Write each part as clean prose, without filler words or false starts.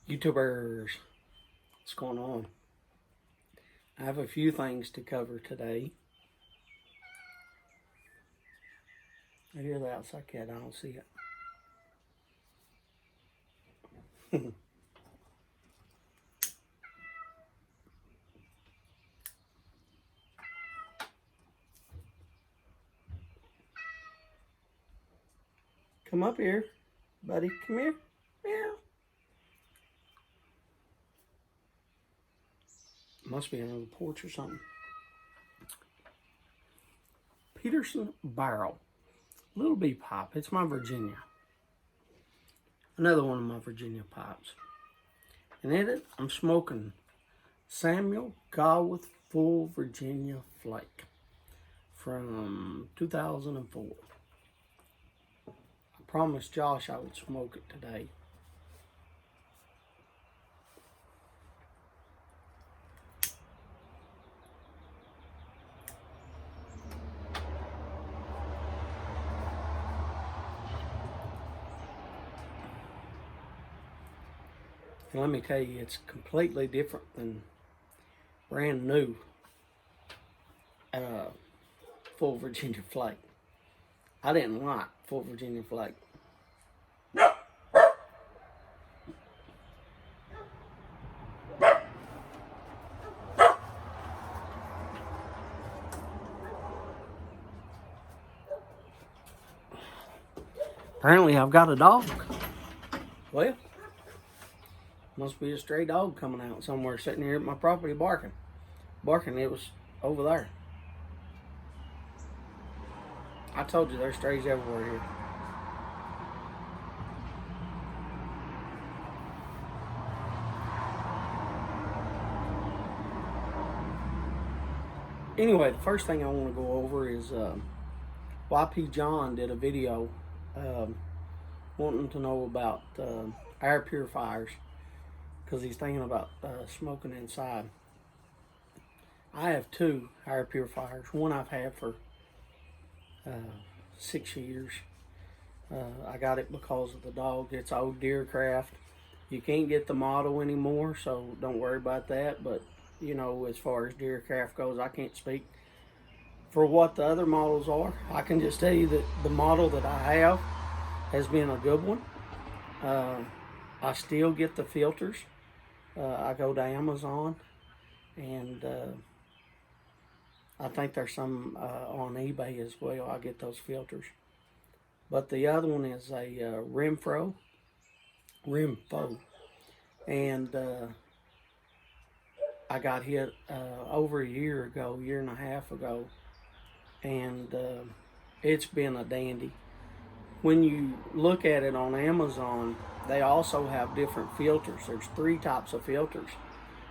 YouTubers, what's going on? I have a few things to cover today. I hear the outside cat, I don't see it. Come up here, buddy, come here. Meow. Must be under the porch or something. Peterson Barrel, Little B pipe, it's my Virginia. Another one of my Virginia pipes. And in it, I'm smoking Samuel Gawith Full Virginia Flake from 2004. I promised Josh I would smoke it today. And let me tell you, it's completely different than brand new Full Virginia Flake. I didn't like Full Virginia Flake. Apparently I've got a dog. Well, must be a stray dog coming out somewhere sitting here at my property barking. It was over there. I told you there's strays everywhere here. Anyway, the first thing I want to go over is YP John did a video wanting to know about air purifiers because he's thinking about smoking inside. I have two air purifiers. One I've had for 6 years. I got it because of the dog. It's old Deercraft. You can't get the model anymore, so don't worry about that. But, you know, as far as Deercraft goes, I can't speak for what the other models are. I can just tell you that the model that I have has been a good one. I still get the filters. I go to Amazon, and I think there's some on eBay as well. I get those filters. But the other one is a Renfro. And I got hit over a year and a half ago. And it's been a dandy. When you look at it on Amazon, they also have different filters. There's 3 types of filters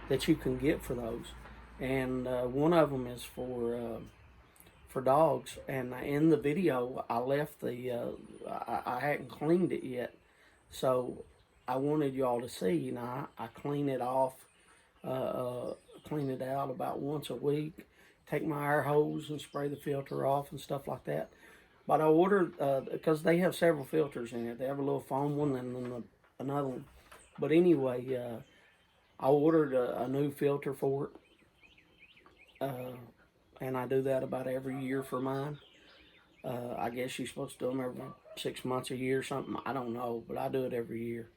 that you can get for those. And one of them is for dogs. And in the video, I left the, I hadn't cleaned it yet. So I wanted y'all to see, you know, I clean it off, clean it out about once a week, take my air hose and spray the filter off and stuff like that. But I ordered, because they have several filters in it. They have a little foam one and then another one. But anyway, I ordered a new filter for it. And I do that about every year for mine. I guess you're supposed to do them every 6 months, a year or something. I don't know, but I do it every year.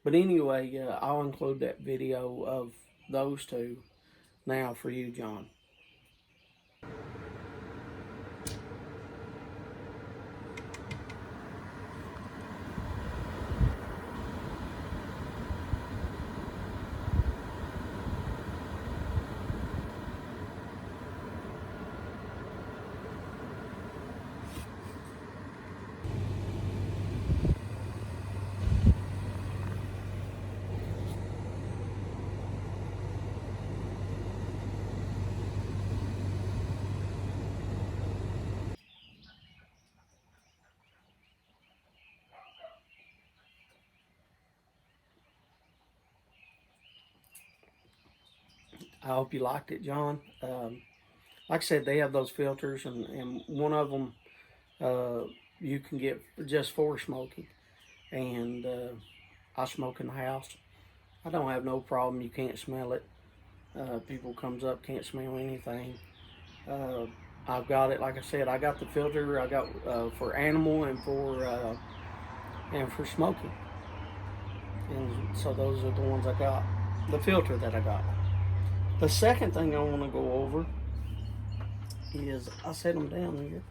But anyway, I'll include that video of those two now for you, John. I hope you liked it, John. Like I said, they have those filters, and one of them you can get just for smoking. And I smoke in the house. I don't have no problem. You can't smell it. People comes up, can't smell anything. Uh, I've got it, like I said, I got the filter. I got for animal and for smoking. And so those are the ones I got. The filter that I got. The second thing I want to go over is I set them down here.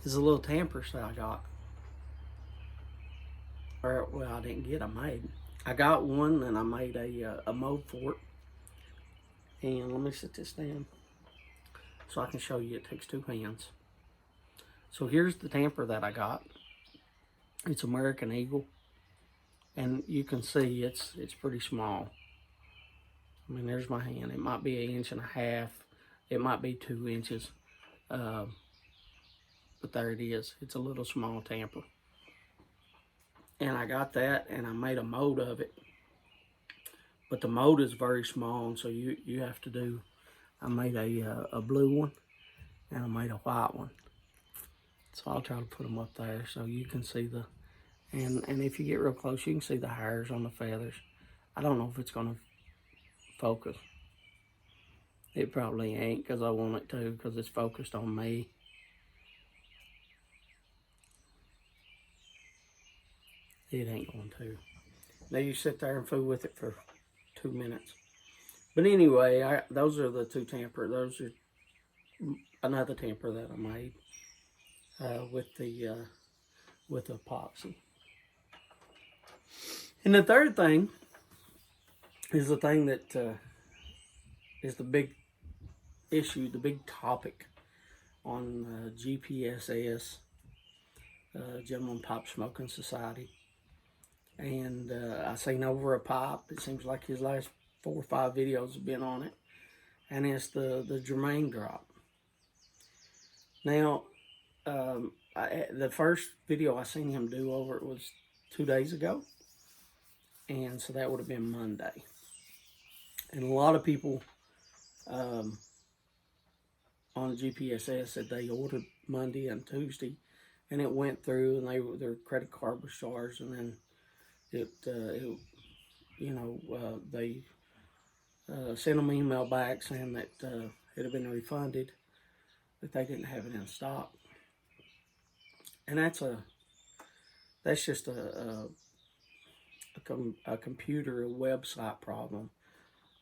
Is the little tampers that I got. Or well, I didn't get. I made. I got one and I made a mold for it. And let me set this down so I can show you. It takes two hands. So here's the tamper that I got. It's American Eagle, and you can see it's pretty small. I mean, there's my hand. It might be 1.5 inches. It might be 2 inches. But there it is. It's a little small tamper. And I got that, and I made a mold of it. But the mold is very small, and so you have to do. I made a blue one, and I made a white one. So I'll try to put them up there so you can see the. And if you get real close, you can see the hairs on the feathers. I don't know if it's gonna focus. It probably ain't, because I want it to, because it's focused on me. It ain't going to. Now you sit there and fool with it for 2 minutes. But anyway, those are the two tamper. Those are another tamper that I made with the epoxy. And the third thing is the thing that is the big issue, the big topic on GPSS, Gentlemen Pipe Smoking Society. And I seen over a pipe. It seems like his last 4 or 5 videos have been on it. And it's the Germain drop. Now, the first video I seen him do over it was 2 days ago. And so that would have been Monday. And a lot of people on GPSS said they ordered Monday and Tuesday. And it went through, and their credit card was charged, and then they sent them an email back saying that it had been refunded, that they didn't have it in stock. And that's just a computer, a website problem.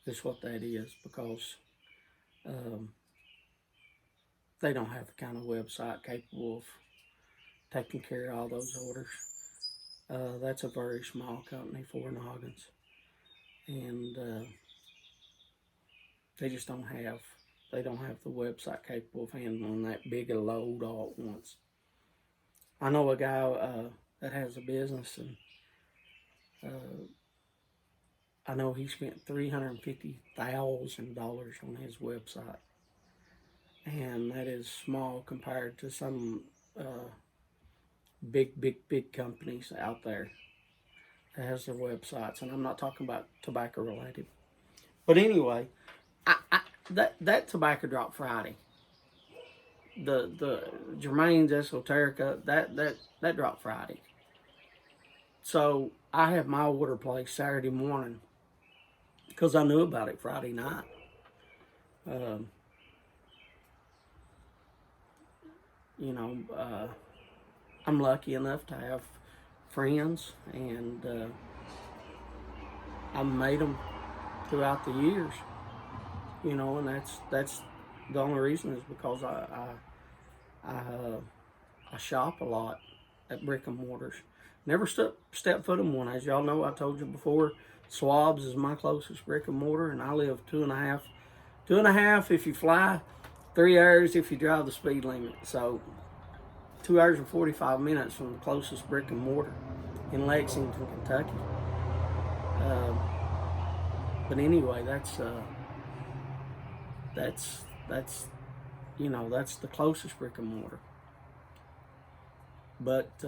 Is what that is, because they don't have the kind of website capable of taking care of all those orders. That's a very small company, 4 noggins, and they just don't have the website capable of handling that big a load all at once. I know a guy that has a business, and I know he spent $350,000 on his website, and that is small compared to some big companies out there that has their websites. And I'm not talking about tobacco related. But anyway, that tobacco dropped Friday. The Germain's Esoterica, that dropped Friday. So I have my order placed Saturday morning, because I knew about it Friday night. I'm lucky enough to have friends, and I've made them throughout the years, and that's the only reason is because I shop a lot at brick and mortars. Never step foot in one. As y'all know, I told you before, Swabs is my closest brick and mortar, and I live 2.5 if you fly, 3 hours if you drive the speed limit. So 2 hours and 45 minutes from the closest brick and mortar in Lexington, Kentucky. But anyway, that's the closest brick and mortar. But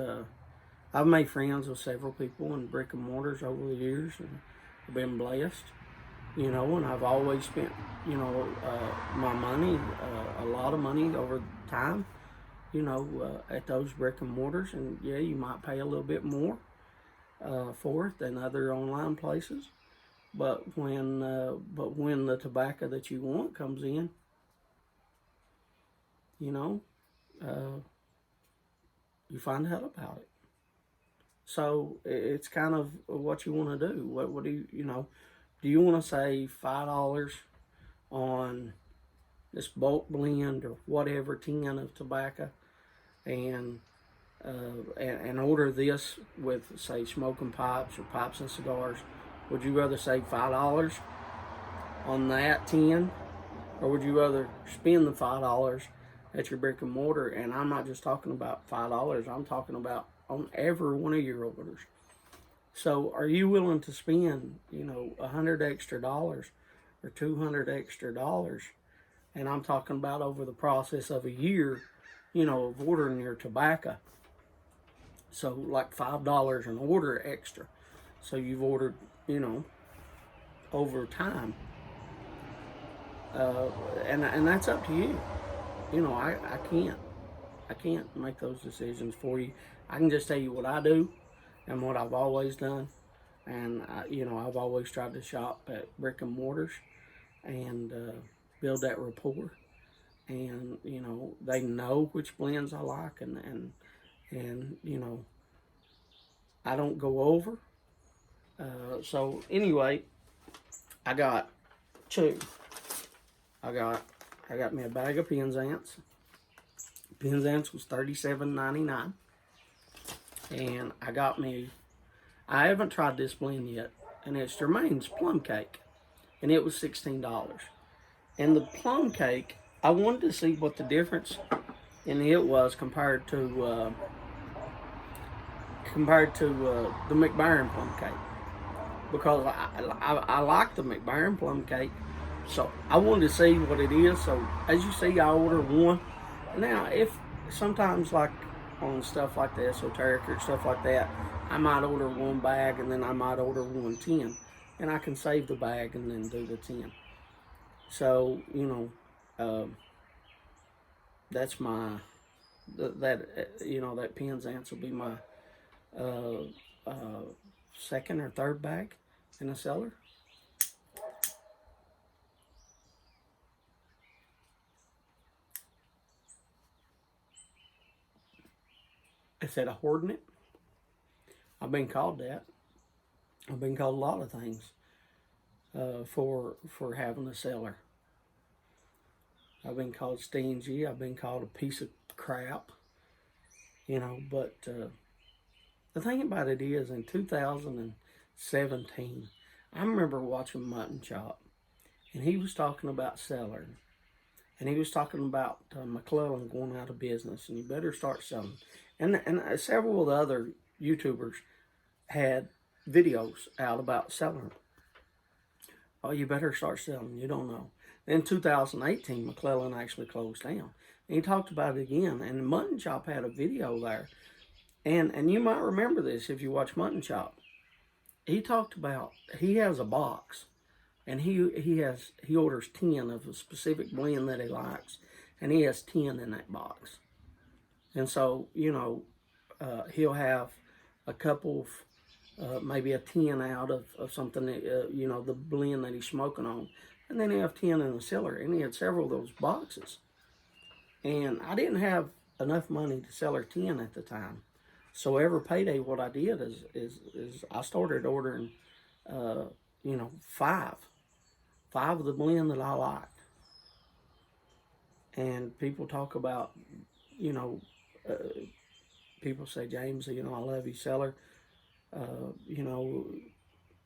I've made friends with several people in brick and mortars over the years, and I've been blessed, and I've always spent, my money, a lot of money over time, at those brick and mortars. And yeah, you might pay a little bit more, for it than other online places. But when the tobacco that you want comes in, you know, you find out about it. So it's kind of what you want to do. What do you know? Do you want to save $5 on this bulk blend or whatever tin of tobacco, and order this with, say, smoking pipes or pipes and cigars? Would you rather save $5 on that tin, or would you rather spend the $5 at your brick and mortar? And I'm not just talking about $5. I'm talking about on every one of your orders. So, are you willing to spend, $100 extra dollars or $200 extra dollars? And I'm talking about over the process of a year, of ordering your tobacco. So, like $5 an order extra. So you've ordered, over time. And that's up to you. I can't make those decisions for you. I can just tell you what I do and what I've always done. And I've always tried to shop at brick and mortars and build that rapport. And they know which blends I like, and I don't go over. So anyway, I got two. I got me a bag of Penzance. Penzance was $37.99, and I haven't tried this blend yet, and it's Germain's plum cake, and it was $16. And the plum cake, I wanted to see what the difference in it was compared to the McBaron plum cake, because I like the McBaron plum cake. So I wanted to see what it is. So as you see, I ordered one. Now, if sometimes, like on stuff like the Esoterica or stuff like that, I might order one bag and then I might order one tin, and I can save the bag and then do the tin. So that's my that Penzance will be my second or third bag in the cellar. I said a hoarding it. I've been called that. I've been called a lot of things for having a cellar. I've been called stingy. I've been called a piece of crap. But the thing about it is, in 2017, I remember watching Mutton Chop, and he was talking about cellar, and he was talking about McClellan going out of business, and you better start selling. And several of the other YouTubers had videos out about selling. Oh, you better start selling. You don't know. In 2018, McClellan actually closed down. And he talked about it again. And Mutton Chop had a video there. And you might remember this if you watch Mutton Chop. He talked about, he has a box. And he orders 10 of a specific blend that he likes. And he has 10 in that box. And so, he'll have a couple of, maybe a 10 out of something, that, the blend that he's smoking on. And then he'll have 10 in the cellar. And he had several of those boxes. And I didn't have enough money to sell her 10 at the time. So every payday, what I did is I started ordering, five of the blend that I liked. And people talk about, people say, James, I love you, seller.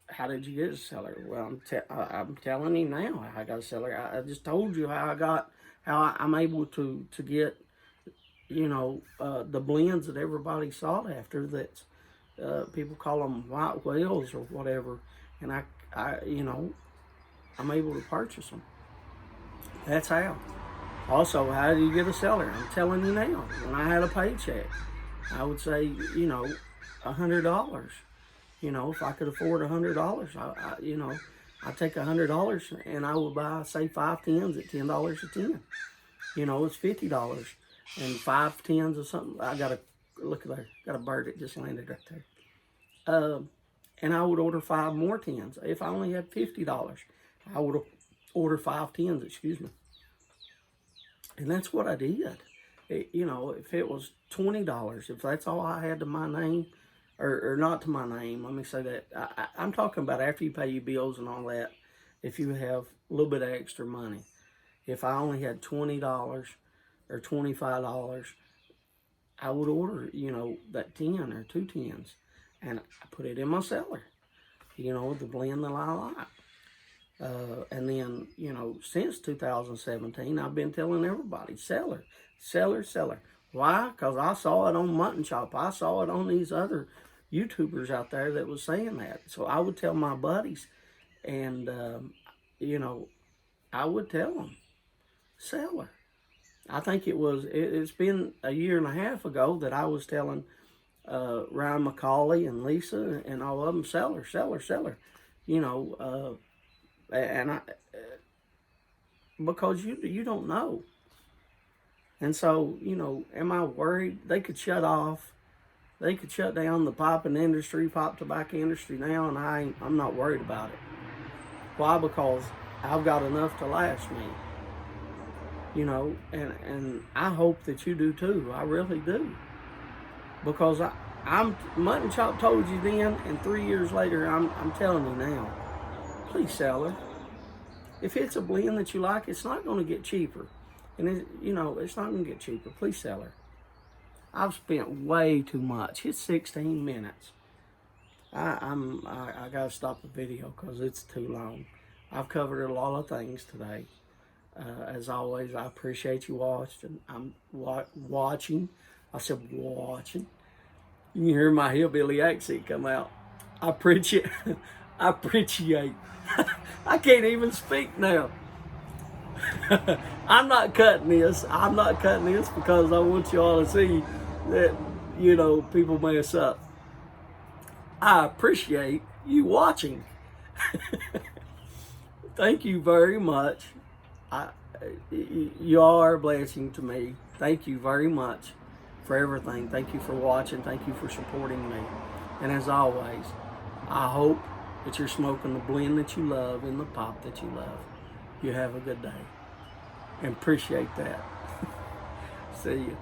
How did you get a seller? Well, I'm telling you now, I got a seller. I just told you how I'm able to get, the blends that everybody sought after. That people call them white whales or whatever, and I'm able to purchase them. That's how. Also, how do you get a seller? I'm telling you now. When I had a paycheck, I would say, $100. If I could afford $100, I'd take $100 and I would buy, say, 5 tins at $10 a tin. It's $50, and 5 tins of something. I got a look at there. Got a bird that just landed right there. And I would order 5 more tins. If I only had $50, I would order 5 tins, excuse me. And that's what I did. You know, if it was $20, if that's all I had to my name, or not to my name, let me say that. I'm talking about after you pay your bills and all that, if you have a little bit of extra money. If I only had $20 or $25, I would order, you know, that 10 or 2 tins. And I put it in my cellar, you know, the blend that I like. And then, you know, since 2017, I've been telling everybody, cellar, cellar, cellar. Why? Because I saw it on Mutton Chop. I saw it on these other YouTubers out there that was saying that. So I would tell my buddies, and, you know, I would tell them, cellar. I think it's been a year and a half ago that I was telling Ryan McCauley and Lisa and all of them, cellar, cellar, cellar. You know, and I, because you don't know. And so, you know, am I worried? They could shut off. They could shut down the piping industry, pipe tobacco industry now, and I'm not worried about it. Why? Because I've got enough to last me. You know, and I hope that you do too. I really do. Because I'm Mutton Chop told you then, and 3 years later, I'm telling you now. Please, seller. If it's a blend that you like, it's not going to get cheaper. And, you know, it's not going to get cheaper. Please, seller. I've spent way too much. It's 16 minutes. I got to stop the video because it's too long. I've covered a lot of things today. As always, I appreciate you watching. I'm watching. I said watching. You can hear my hillbilly accent come out. I appreciate. I appreciate. I can't even speak now. I'm not cutting this. I'm not cutting this because I want you all to see that, you know, people mess up. I appreciate you watching. Thank you very much. You are a blessing to me. Thank you very much for everything. Thank you for watching. Thank you for supporting me. And as always, I hope that you're smoking the blend that you love and the pop that you love. You have a good day. And appreciate that. See you.